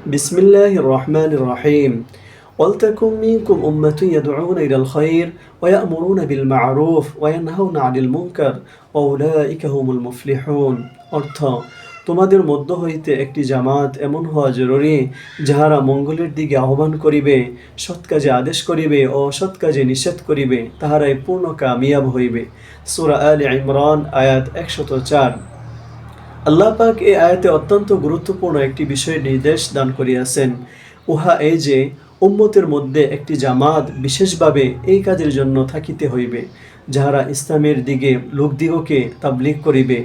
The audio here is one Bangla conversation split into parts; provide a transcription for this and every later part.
بسم الله الرحمن الرحيم ولتكن منكم أمة يدعون إلى الخير ويأمرون بالمعروف وينهون عن المنكر وأولئك هم المفلحون অর্থ তোমাদের মধ্য হইতে একটি জামাত এমন হওয়া জরুরি যাহারা মঙ্গলের দিকে আহ্বান করিবে, সৎ কাজে আদেশ করিবে ও অসৎ কাজে নিষেধ করিবে, তাহারাই পূর্ণ কামিয়াব হইবে। সূরা আলে ইমরান আয়াত 104। আল্লাহ পাক এই আয়াতে অত্যন্ত গুরুত্বপূর্ণ একটি বিষয়ের নির্দেশ দান করিয়াছেন। উহা এই যে উম্মতের মধ্যে একটি জামাত বিশেষভাবে এই কাজের জন্য থাকিতে হইবে, যাহারা ইসলামের দিকে লোকদিগকে তাবলীগ করিবে।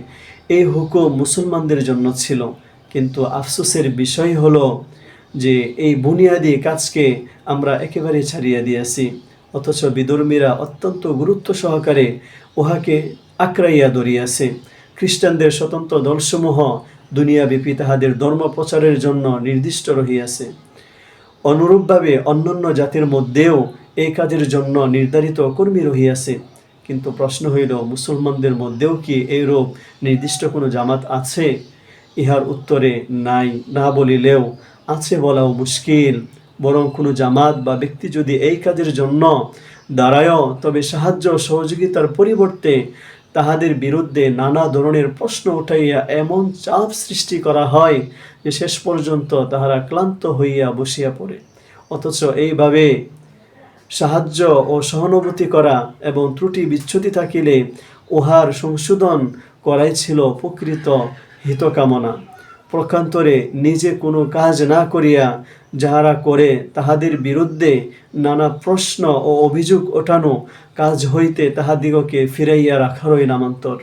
এই হুকুম মুসলমানদের জন্য ছিল, কিন্তু আফসোসের বিষয় হলো যে এই বুনিয়াদী কাজকে আমরা একেবারে ছাড়িয়া দিয়াছি, অথচ বিধর্মীরা অত্যন্ত গুরুত্ব সহকারে উহাকে আঁকড়াইয়া ধরিয়াছে। খ্রিস্টানদের স্বতন্ত্র দলসমূহ দুনিয়াব্যাপী তাহাদের ধর্ম প্রচারের জন্য নির্দিষ্ট রহিয়াছে। অনুরূপভাবে অন্যান্য জাতির মধ্যেও এই কাজের জন্য নির্ধারিত কর্মী রহিয়াছে। কিন্তু প্রশ্ন হইল, মুসলমানদের মধ্যেও কি এইরূপ নির্দিষ্ট কোনো জামাত আছে? ইহার উত্তরে নাই, না বলিলেও আছে বলাও মুশকিল। বরং কোনো জামাত বা ব্যক্তি যদি এই কাজের জন্য দাঁড়ায়, তবে সাহায্য সহযোগিতার পরিবর্তে তাহাদের বিরুদ্ধে নানা ধরনের প্রশ্ন উঠাইয়া এমন চাপ সৃষ্টি করা হয় যে শেষ পর্যন্ত তাহারা ক্লান্ত হইয়া বসিয়া পড়ে। অথচ এইভাবে সাহায্য ও সহানুভূতি করা এবং ত্রুটি বিচ্যুতি থাকিলে উহার সংশোধন করাই ছিল প্রকৃত হিতকামনা। পক্ষান্তরে নিজে কোনো কাজ না করিয়া যাহারা করে, তাহাদের বিরুদ্ধে নানা প্রশ্ন ও অভিযোগ ওঠানো কাজ হইতে তাহাদিগকে ফিরাইয়া রাখারই নামান্তর।